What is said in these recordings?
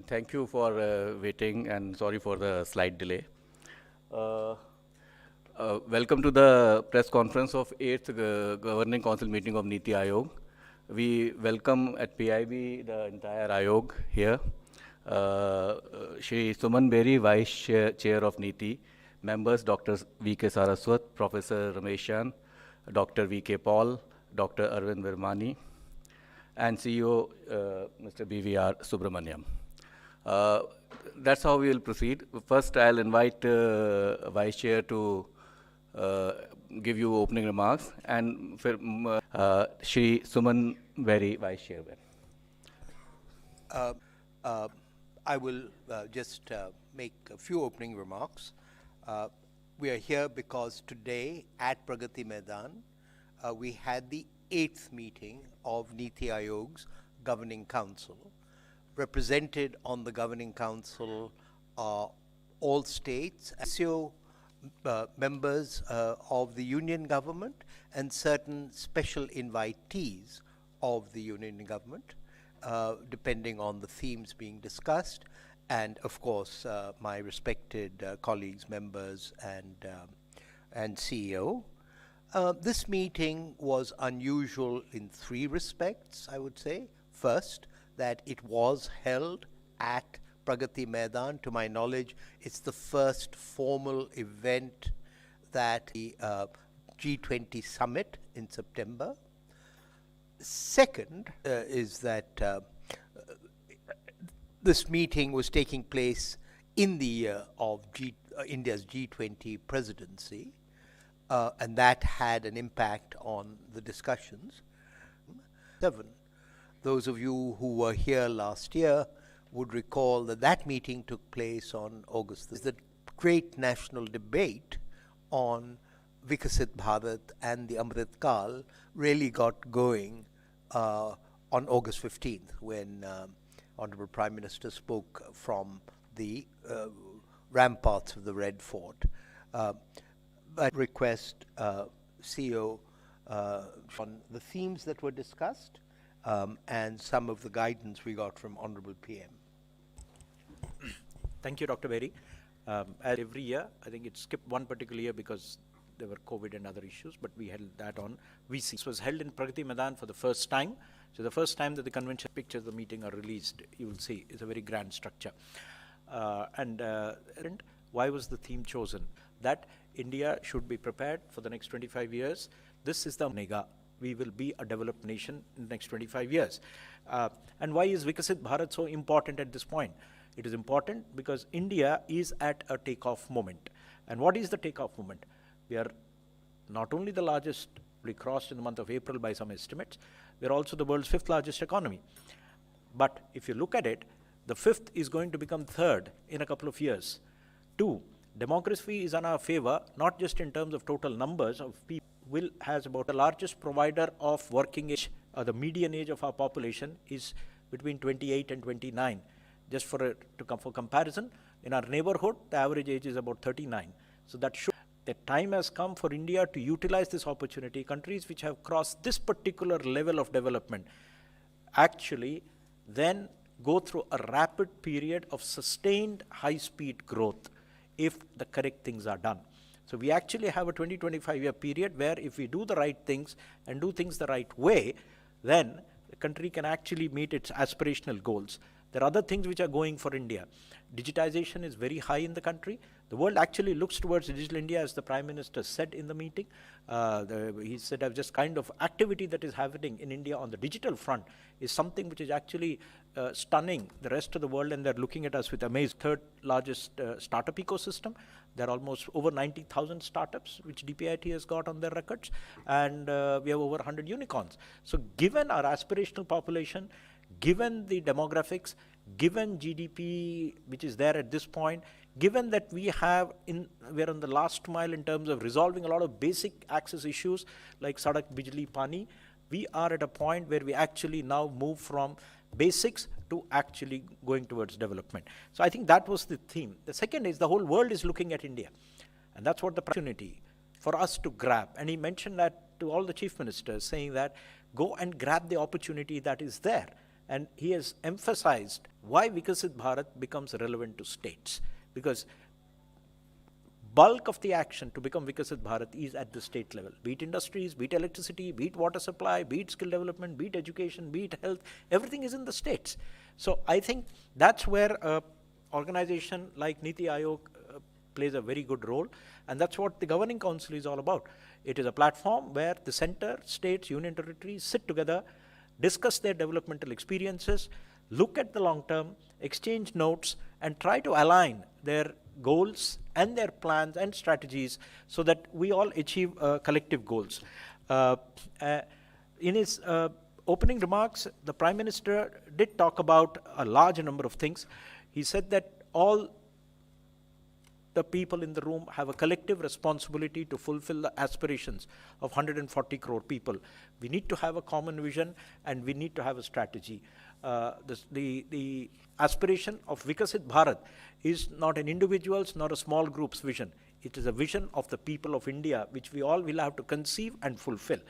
Thank you for waiting and sorry for the slight delay. Welcome to the press conference of 8th Governing Council meeting of Niti Aayog. We welcome at PIB the entire Aayog here. Shri Suman Beri, Vice Chair of Niti, members Dr. V.K. Saraswat, Professor Rameshan, Dr. V.K. Paul, Dr. Arvind Virmani, and CEO Mr. B.V.R. Subramaniam. That's how we will proceed. First, I'll invite Vice Chair to give you opening remarks, and Shri Suman Beri, Vice Chair. I will just make a few opening remarks. We are here because today at Pragati Maidan, we had the 8th meeting of Niti Aayog's Governing Council. Represented on the Governing Council are all states, members of the Union Government and certain special invitees of the Union Government, depending on the themes being discussed, and of course my respected colleagues, members and CEO. This meeting was unusual in three respects, I would say. First, that it was held at Pragati Maidan. To my knowledge, it's the first formal event that the G20 summit in September. Second is that this meeting was taking place in the year of India's G20 presidency, and that had an impact on the discussions. 7. Those of you who were here last year would recall that that meeting took place on August. The great national debate on Vikasit Bharat and the Amrit Kal really got going on August 15th when Honorable Prime Minister spoke from the ramparts of the Red Fort. I request CEO on the themes that were discussed and some of the guidance we got from Honorable PM. Thank you, Dr. Beri. As every year, I think it skipped one particular year because there were COVID and other issues, but we held that on VC. This was held in Pragati Maidan for the first time. So the first time that the convention pictures of the meeting are released, you will see it's a very grand structure. And why was the theme chosen? That India should be prepared for the next 25 years. This is the Nega. We will be a developed nation in the next 25 years. And why is Vikasit Bharat so important at this point? It is important because India is at a takeoff moment. And what is the takeoff moment? We are not only the largest, we crossed in the month of April by some estimates, we are also the world's 5th largest economy. But if you look at it, the 5th is going to become 3rd in a couple of years. 2, demography is in our favor, not just in terms of total numbers of people. Has about the largest provider of working age, the median age of our population is between 28 and 29. Just for comparison, in our neighborhood, the average age is about 39. So that shows the time has come for India to utilize this opportunity. Countries which have crossed this particular level of development actually then go through a rapid period of sustained high-speed growth if the correct things are done. So we actually have a 20-25 year period where if we do the right things and do things the right way, then the country can actually meet its aspirational goals. There are other things which are going for India. Digitization is very high in the country. The world actually looks towards digital India, as the Prime Minister said in the meeting. He said of just kind of activity that is happening in India on the digital front is something which is actually stunning the rest of the world, and they're looking at us with amaze. 3rd largest startup ecosystem. There are almost over 90,000 startups which DPIT has got on their records, and we have over 100 unicorns. So given our aspirational population, given the demographics, given GDP which is there at this point, given that we are on the last mile in terms of resolving a lot of basic access issues like Sadak, Bijli, Pani, we are at a point where we actually now move from basics to actually going towards development. So I think that was the theme. The second is the whole world is looking at India, and that's what the opportunity for us to grab. And he mentioned that to all the chief ministers, saying that go and grab the opportunity that is there. And he has emphasized why Vikasit Bharat becomes relevant to states. Because bulk of the action to become Vikasit Bharat is at the state level, be it industries, be it electricity, be it water supply, be it skill development, be it education, be it health, everything is in the states. So I think that's where an organization like Niti Aayog plays a very good role, and that's what the Governing Council is all about. It is a platform where the center, states, union territories sit together, discuss their developmental experiences, look at the long term, exchange notes, and try to align their goals and their plans and strategies so that we all achieve collective goals. In his opening remarks, the Prime Minister did talk about a large number of things. He said that all the people in the room have a collective responsibility to fulfill the aspirations of 140 crore people. We need to have a common vision and we need to have a strategy. The aspiration of Vikasit Bharat is not an individual's, nor a small group's vision. It is a vision of the people of India, which we all will have to conceive and fulfill.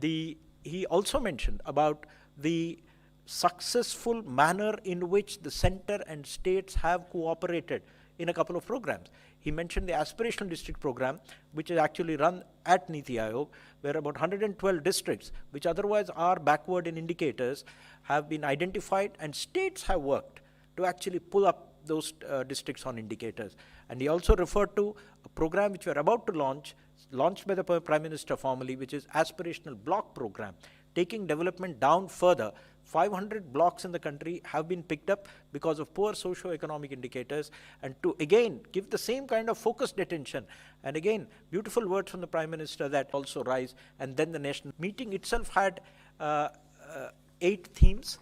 He also mentioned about the successful manner in which the center and states have cooperated in a couple of programs. He mentioned the aspirational district program, which is actually run at Niti Aayog, where about 112 districts, which otherwise are backward in indicators, have been identified, and states have worked to actually pull up those districts on indicators. And he also referred to a program which we are about to launch, launched by the Prime Minister formally, which is aspirational block program, taking development down further. 500 blocks in the country have been picked up because of poor socio-economic indicators, and to again give the same kind of focused attention. And again, beautiful words from the Prime Minister that also rise. And then the national meeting itself had 8 themes.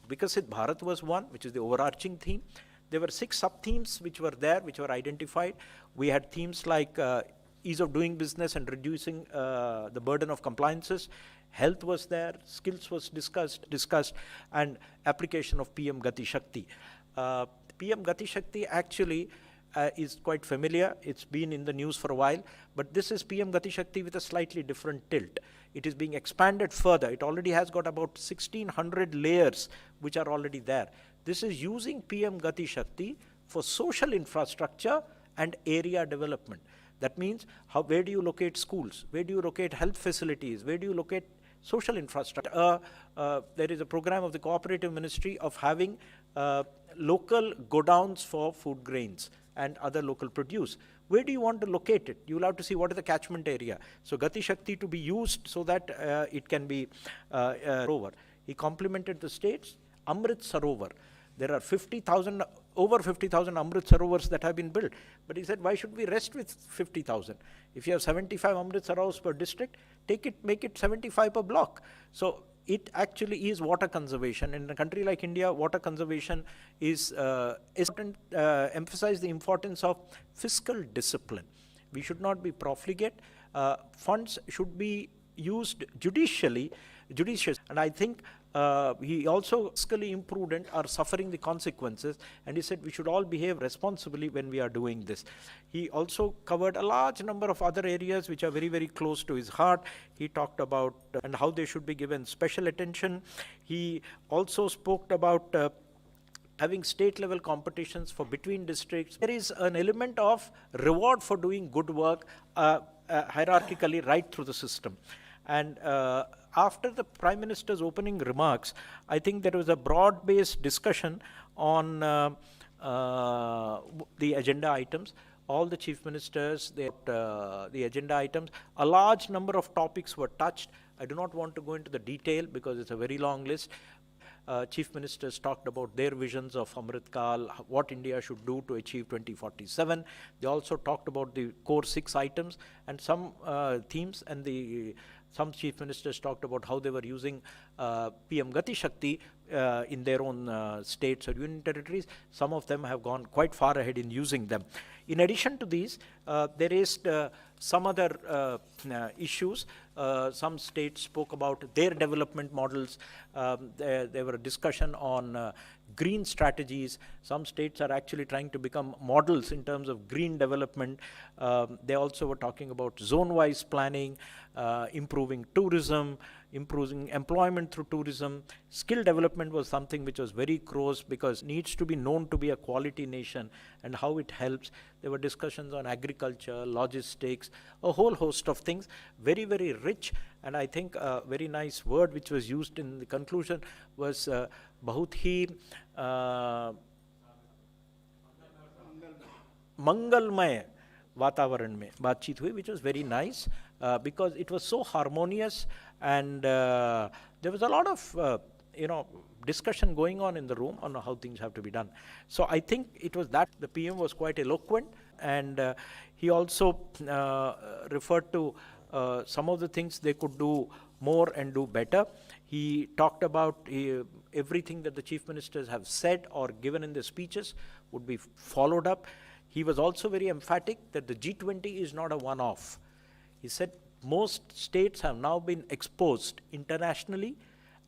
Vikasit Bharat was one, which is the overarching theme. There were 6 sub-themes which were there, which were identified. We had themes like ease of doing business and reducing the burden of compliances. Health was there, skills was discussed, and application of PM Gati Shakti. PM Gati Shakti actually is quite familiar. It's been in the news for a while, but this is PM Gati Shakti with a slightly different tilt. It is being expanded further. It already has got about 1,600 layers which are already there. This is using PM Gati Shakti for social infrastructure and area development. That means, where do you locate schools? Where do you locate health facilities? Where do you locate social infrastructure? There is a program of the Cooperative Ministry of having local godowns for food grains and other local produce. Where do you want to locate it? You will have to see what is the catchment area. So Gati Shakti to be used so that it can be over. He complimented the states. Amrit Sarovar. There are over 50,000 Amrit Sarovars that have been built. But he said, why should we rest with 50,000? If you have 75 Amrit Sarovars per district, make it 75 per block. So it actually is water conservation. In a country like India, water conservation is important. Emphasize the importance of fiscal discipline. We should not be profligate. Funds should be used judiciously. And I think he also fiscally imprudent are suffering the consequences, and he said we should all behave responsibly when we are doing this. He also covered a large number of other areas which are very, very close to his heart. He talked about and how they should be given special attention. He also spoke about having state level competitions for between districts. There is an element of reward for doing good work hierarchically right through the system. And after the Prime Minister's opening remarks, I think there was a broad-based discussion on the agenda items. All the chief ministers, the agenda items, a large number of topics were touched. I do not want to go into the detail because it's a very long list. Chief ministers talked about their visions of Amrit Kal, what India should do to achieve 2047. They also talked about the core 6 items and some themes, and some chief ministers talked about how they were using PM Gati Shakti in their own states or union territories. Some of them have gone quite far ahead in using them. In addition to these, there is some other issues. Some states spoke about their development models. There were a discussion on green strategies. Some states are actually trying to become models in terms of green development. They also were talking about zone-wise planning, improving tourism, improving employment through tourism. Skill development was something which was very close because needs to be known to be a quality nation and how it helps. There were discussions on agriculture, logistics, a whole host of things, very, very rich. And I think a very nice word which was used in the conclusion was bahut hi mangalmay वातावरण में बातचीत हुई, which was very nice because it was so harmonious and there was a lot of discussion going on in the room on how things have to be done. So I think it was that the PM was quite eloquent, and he also referred to some of the things they could do more and do better. He talked about everything that the chief ministers have said or given in their speeches would be followed up. He was also very emphatic that the G20 is not a one-off. He said most states have now been exposed internationally,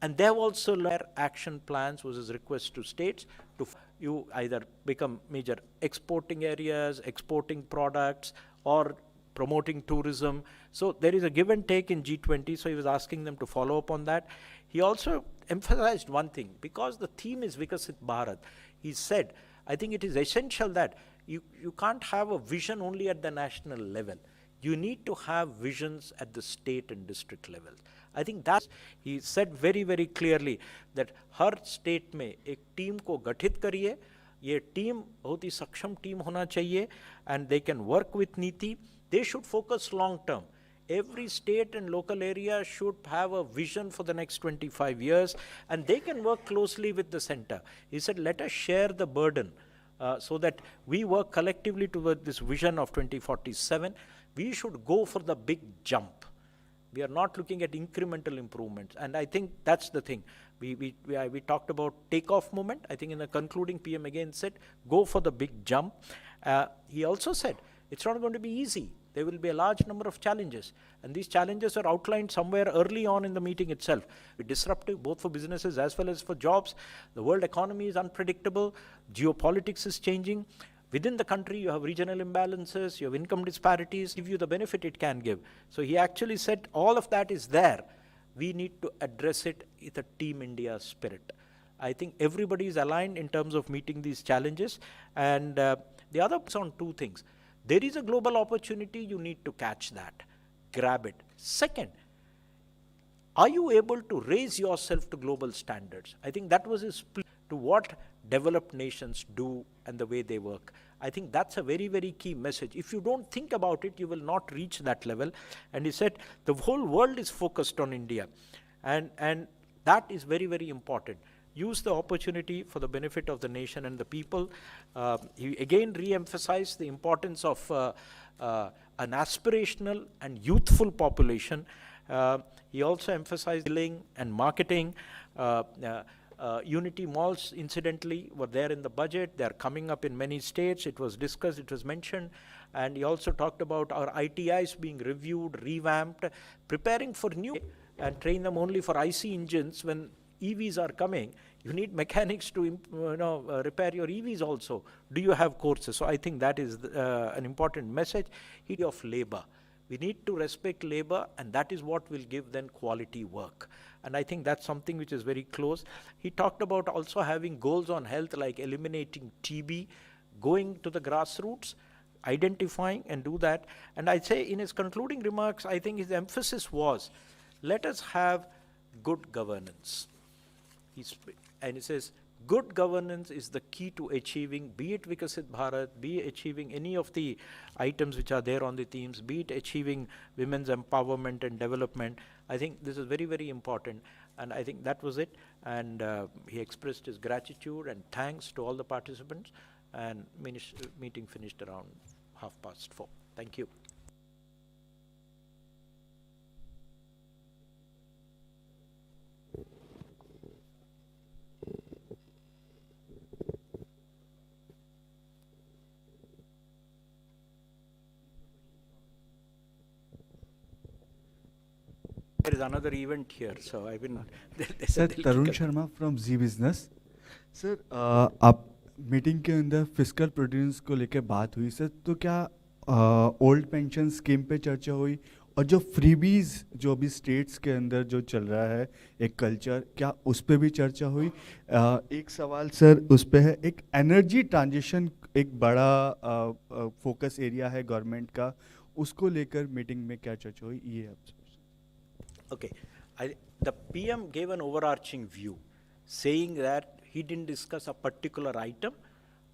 and they have also learned action plans, was his request to states, to you either become major exporting areas, exporting products, or promoting tourism. So there is a give and take in G20, so he was asking them to follow up on that. He also emphasized one thing, because the theme is Vikasit Bharat. He said, I think it is essential that you can't have a vision only at the national level. You need to have visions at the state and district level. I think that's, he said very, very clearly that her state में एक team को गठित करिए, ये team बहुत ही सक्षम team होना चाहिए, and they can work with Niti. They should focus long term. Every state and local area should have a vision for the next 25 years, and they can work closely with the center. He said, let us share the burden so that we work collectively toward this vision of 2047. We should go for the big jump. We are not looking at incremental improvements, and I think that's the thing. We talked about takeoff moment. I think in the concluding, PM again said, go for the big jump. He also said, it's not going to be easy. There will be a large number of challenges, and these challenges are outlined somewhere early on in the meeting itself. It's disruptive both for businesses as well as for jobs. The world economy is unpredictable. Geopolitics is changing. Within the country, you have regional imbalances, you have income disparities, give you the benefit it can give. So he actually said all of that is there. We need to address it with a Team India spirit. I think everybody is aligned in terms of meeting these challenges. And the other is on two things. There is a global opportunity, you need to catch that, grab it. Second, are you able to raise yourself to global standards? I think that was his plea to what developed nations do and the way they work. I think that's a very, very key message. If you don't think about it, you will not reach that level. And he said, the whole world is focused on India. And that is very, very important. Use the opportunity for the benefit of the nation and the people. He again re-emphasized the importance of an aspirational and youthful population. He also emphasized billing and marketing. Unity malls, incidentally, were there in the budget. They are coming up in many states. It was discussed, it was mentioned. And he also talked about our ITIs being reviewed, revamped, preparing for new, and train them only for IC engines. When EVs are coming, you need mechanics to repair your EVs also. Do you have courses? So I think that is an important message. Of labor. We need to respect labor, and that is what will give then quality work. And I think that's something which is very close. He talked about also having goals on health like eliminating TB, going to the grassroots, identifying and do that. And I'd say in his concluding remarks, I think his emphasis was, let us have good governance. And he says, good governance is the key to achieving, be it Vikasit Bharat, be it achieving any of the items which are there on the themes, be it achieving women's empowerment and development. I think this is very, very important. And I think that was it. And he expressed his gratitude and thanks to all the participants. And meeting finished around 4:30. Thank you. There is another event here, so I've been. Sir, Tarun Sharma from Z Business. Sir, आप meeting के अंदर fiscal prudence को लेकर बात हुई sir, तो क्या old pension scheme पे चर्चा हुई और जो फ्रीबीज जो अभी स्टेट्स के अंदर जो चल रहा है एक कल्चर, क्या उस पर भी चर्चा हुई? एक सवाल सर उस पे है, एक एनर्जी ट्रांजिशन एक बड़ा फोकस एरिया है गवर्नमेंट का, उसको लेकर मीटिंग में क्या चर्चा हुई, ये आपसे? Okay, the PM gave an overarching view, saying that he didn't discuss a particular item,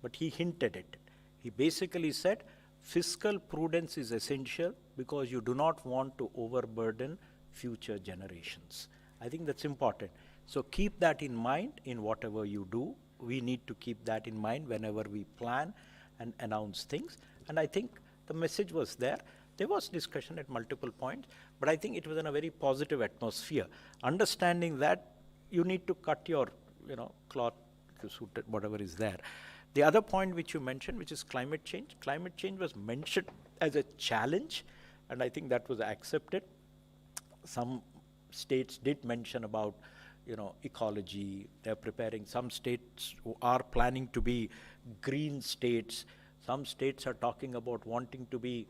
but he hinted at it. He basically said fiscal prudence is essential because you do not want to overburden future generations. I think that's important. So keep that in mind in whatever you do. We need to keep that in mind whenever we plan and announce things. And I think the message was there. There was discussion at multiple points, but I think it was in a very positive atmosphere, understanding that you need to cut your, cloth to suit it, whatever is there. The other point which you mentioned, which is climate change. Climate change was mentioned as a challenge, and I think that was accepted. Some states did mention about, ecology. They're preparing. Some states are planning to be green states. Some states are talking about wanting to be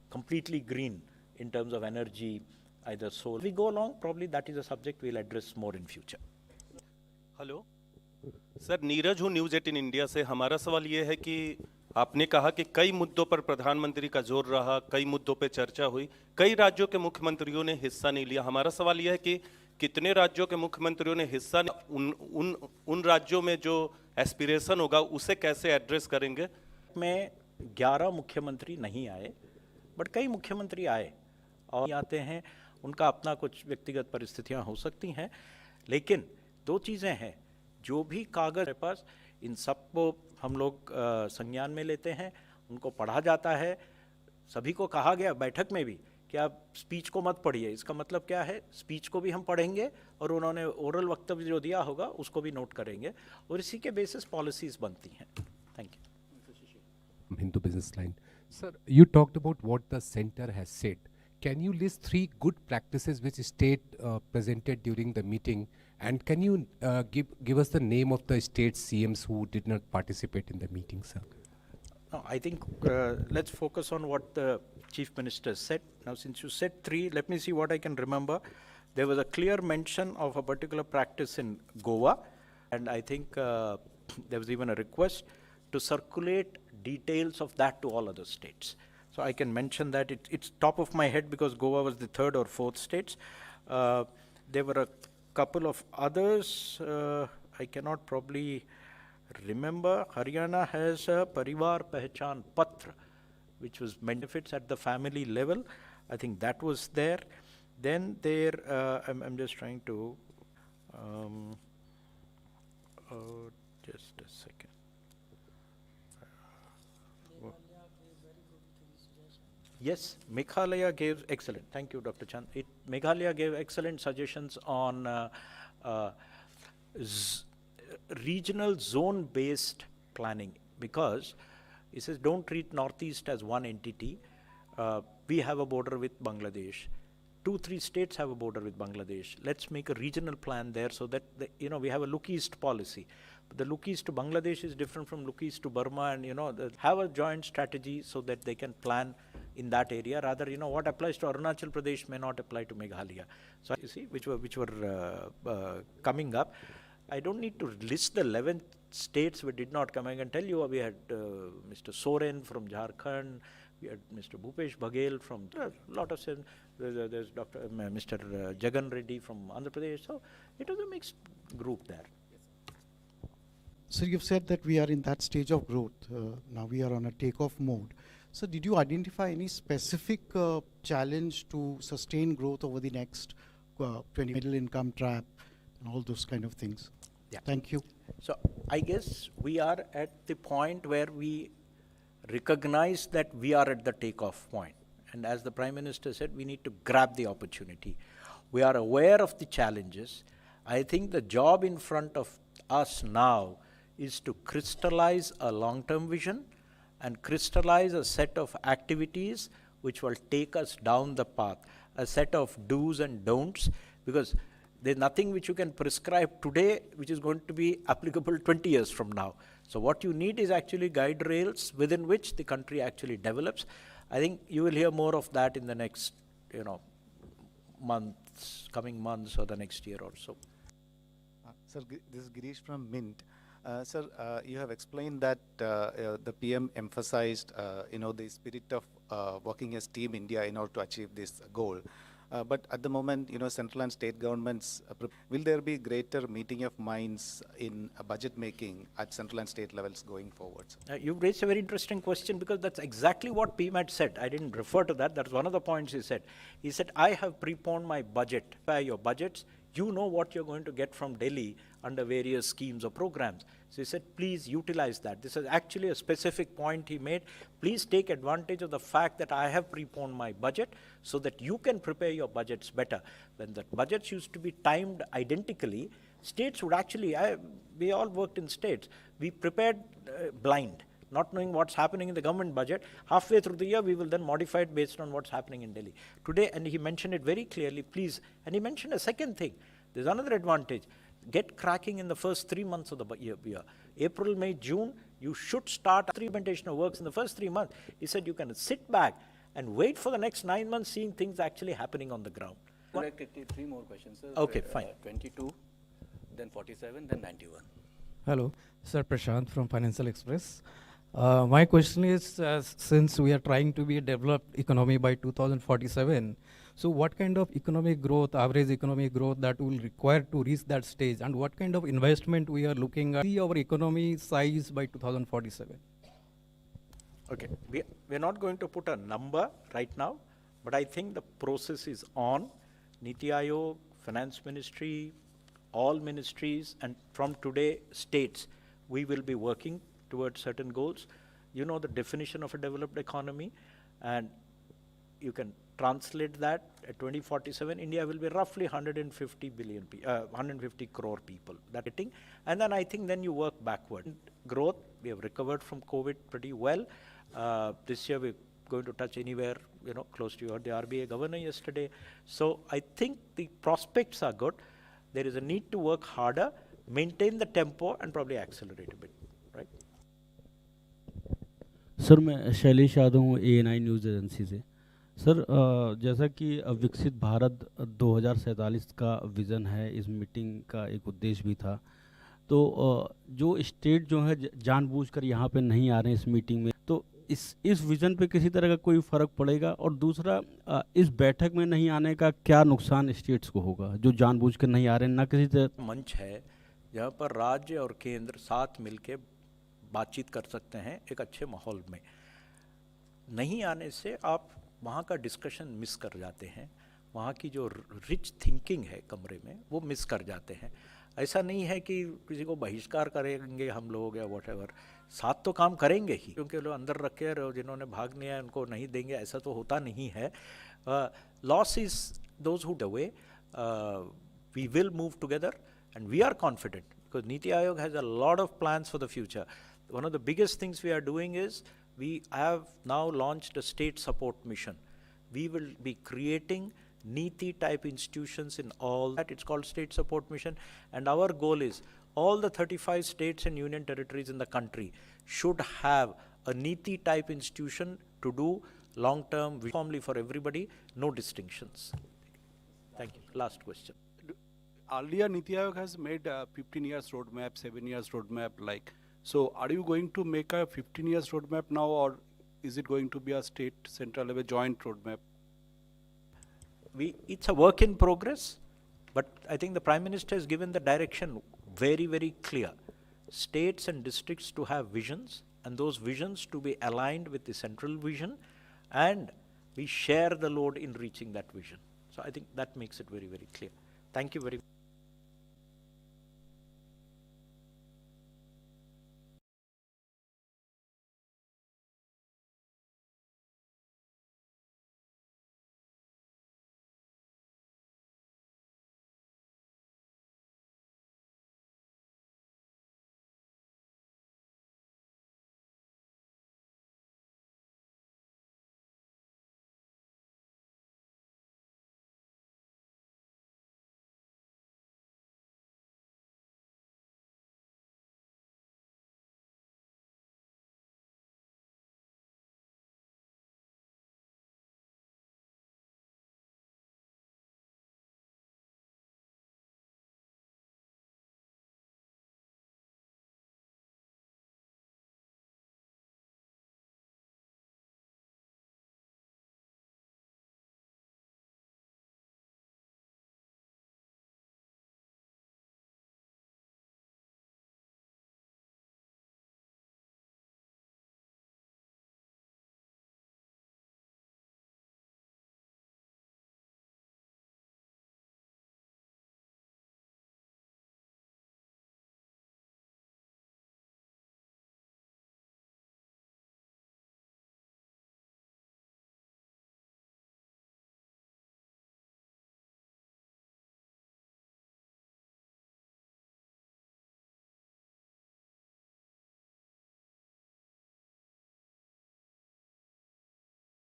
completely green in terms of energy, either solar. As we go along, probably that is a subject we'll address more in future. Hello sir, Neeraj हूँ news 18 India से। हमारा सवाल ये है कि आपने कहा कि कई मुद्दों पर प्रधानमंत्री का जोर रहा, कई मुद्दों पर चर्चा हुई, कई राज्यों के मुख्यमंत्रियों ने हिस्सा नहीं लिया। हमारा सवाल यह है कि कितने राज्यों के मुख्यमंत्रियों ने हिस्सा, उन राज्यों में जो एस्पिरेशन होगा उसे कैसे एड्रेस करेंगे? में 11 मुख्यमंत्री नहीं आए, बट कई मुख्यमंत्री आए और आते हैं, उनका अपना कुछ व्यक्तिगत परिस्थितियां हो सकती हैं, लेकिन दो चीज़ें हैं, जो भी कागज के पास, इन सबको हम लोग संज्ञान में लेते हैं, उनको पढ़ा जाता है। सभी को कहा गया बैठक में भी कि आप स्पीच को मत पढ़िए। इसका मतलब क्या है, स्पीच को भी हम पढ़ेंगे और उन्होंने ओरल वक्तव्य जो दिया होगा उसको भी नोट करेंगे और इसी के बेसिस पॉलिसीज बनती हैं। Thank you. Hindu Business Line. Sir, you talked about what the center has said. Can you list 3 good practices which state presented during the meeting, and can you give us the name of the state CMs who did not participate in the meeting, sir? No, I think let's focus on what the Chief Minister said. Now, since you said 3, let me see what I can remember. There was a clear mention of a particular practice in Goa, and I think there was even a request to circulate details of that to all other states. So I can mention that it's top of my head because Goa was the 3rd or 4th states. There were a couple of others. I cannot probably remember. Haryana has a Parivar Pehchan Patra, which was benefits at the family level. I think that was there. Then there, I'm just trying to, just a second. Yes, Meghalaya gave excellent. Thank you, Dr. Chand. Meghalaya gave excellent suggestions on regional zone-based planning, because he says don't treat Northeast as one entity. We have a border with Bangladesh. 2-3 states have a border with Bangladesh. Let's make a regional plan there so that we have a look east policy. But the look east to Bangladesh is different from look east to Burma, and have a joint strategy so that they can plan in that area. Rather, what applies to Arunachal Pradesh may not apply to Meghalaya. So you see, which were coming up. I don't need to list the 11 states which did not come. I can tell you we had Mr. Soren from Jharkhand, we had Mr. Bhupesh Baghel from a lot of, there's Mr. Jagan Reddy from Andhra Pradesh. So it was a mixed group there. So you've said that we are in that stage of growth. Now we are on a takeoff mode. So did you identify any specific challenge to sustain growth over the next 20 middle income trap and all those kind of things? Yeah. Thank you. So I guess we are at the point where we recognize that we are at the takeoff point. And as the Prime Minister said, we need to grab the opportunity. We are aware of the challenges. I think the job in front of us now is to crystallize a long-term vision and crystallize a set of activities which will take us down the path, a set of do's and don'ts, because there's nothing which you can prescribe today which is going to be applicable 20 years from now. So what you need is actually guide rails within which the country actually develops. I think you will hear more of that in the next, coming months or the next year or so. Sir, this is Girish from Mint. Sir, you have explained that the PM emphasized, the spirit of working as Team India in order to achieve this goal. But at the moment, central and state governments, will there be greater meeting of minds in budget making at central and state levels going forward? You've raised a very interesting question, because that's exactly what PM had said. I didn't refer to that. That's one of the points he said. He said, I have preponed my budget. By your budgets, you know what you're going to get from Delhi under various schemes or programs. So he said, please utilize that. This is actually a specific point he made. Please take advantage of the fact that I have preponed my budget so that you can prepare your budgets better. When the budgets used to be timed identically, states would actually, we all worked in states, we prepared blind, not knowing what's happening in the government budget. Halfway through the year, we will then modify it based on what's happening in Delhi. Today, and he mentioned it very clearly, please, and he mentioned a second thing. There's another advantage. Get cracking in the first 3 months of the year. April, May, June, you should start implementation of works in the first 3 months. He said you can sit back and wait for the next 9 months, seeing things actually happening on the ground. Three more questions, sir. Okay, fine. 22, then 47, then 91. Hello, Sir Prashant from Financial Express. My question is, since we are trying to be a developed economy by 2047, so what kind of economic growth, average economic growth that will require to reach that stage, and what kind of investment we are looking at, see our economy size by 2047? Okay, we're not going to put a number right now, but I think the process is on. Niti Aayog, Finance Ministry, all ministries, and from today, states, we will be working towards certain goals. You know the definition of a developed economy, and you can translate that. At 2047, India will be roughly 150 crore people. That hitting, and then I think then you work backward. Growth, we have recovered from COVID pretty well. This year we're going to touch anywhere, close to the RBI governor yesterday. So I think the prospects are good. There is a need to work harder, maintain the tempo, and probably accelerate a bit, right? Sir मैं शैलेश यादव हूँ ANI news agency से। Sir जैसा कि विकसित भारत 2047 का vision है, इस meeting का एक उद्देश्य भी था, तो जो स्टेट जो है जानबूझकर यहाँ पे नहीं आ रहे हैं इस मीटिंग में, तो इस विज़न पे किसी तरह का कोई फ़र्क पड़ेगा? और दूसरा, इस बैठक में नहीं आने का क्या नुकसान स्टेट्स को होगा जो जानबूझकर नहीं आ रहे हैं? ना किसी तरह मंच है जहाँ पर राज्य और केंद्र साथ मिलके बातचीत कर सकते हैं एक अच्छे माहौल में। नहीं आने से आप वहाँ का डिस्कशन मिस कर जाते हैं, वहाँ की जो रिच थिंकिंग है कमरे में वो मिस कर जाते हैं। ऐसा नहीं है कि किसी को बहिष्कार करेंगे हम लोग या व्हाटएवर, साथ तो काम करेंगे ही, क्योंकि लोग अंदर रखे रहो, जिन्होंने भाग लिया उनको नहीं देंगे, ऐसा तो होता नहीं है। Loss is those who away, we will move together and we are confident because Niti Aayog has a lot of plans for the future. One of the biggest things we are doing is we have now launched a state support mission. We will be creating Niti type institutions in all that. It's called state support mission, and our goal is all the 35 states and union territories in the country should have a Niti type institution to do long-term uniformly for everybody, no distinctions. Thank you. Last question. Earlier, Niti Aayog has made a 15 years roadmap, 7 years roadmap, so are you going to make a 15 years roadmap now, or is it going to be a state central level joint roadmap? It's a work in progress, but I think the Prime Minister has given the direction very, very clear. States and districts to have visions, and those visions to be aligned with the central vision, and we share the load in reaching that vision. So I think that makes it very, very clear. Thank you very much.